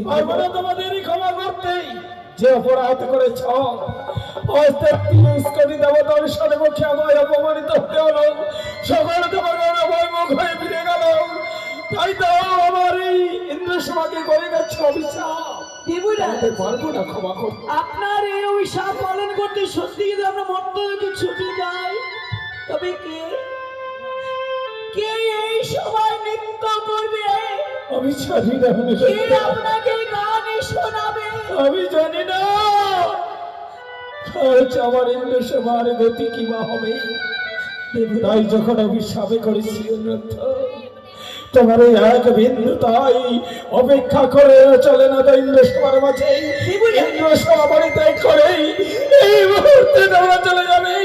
পারবো না তোমাদেরই ক্ষমা করতে। যে অপরাধ করেছ অস্তিত্ব দেবতার সাথে মুখে আমায় অপমানিত হতে হলো, সকল তোমার অভয় মুখ হয়ে ফিরে গেল। তাই তো আমার এই ইন্দ্রসভাকে করে গেছে অভিশাপ। পারবো না ক্ষমা করতে। আপনার এই অভিশাপ পালন করতে সত্যি যদি আমরা মন্ত্রকে ছুটে যাই, তবে কে কে এই সবাই নৃত্য করবে? আমি জানি না, কে আপনাকে গান শোনাবে? আমি জানি না। আজ আমার ইন্দ্রসভার গতি কি বা হবে। তাই যখন আমি সাবে করেছি অনুরোধ, তোমার এই এক বিন্দু তাই অপেক্ষা করে চলে না। তাই ইন্দ্রসভার মাঝে ইন্দ্রসভা পরিত্যাগ করে এই মুহূর্তে তোমরা চলে যাবে।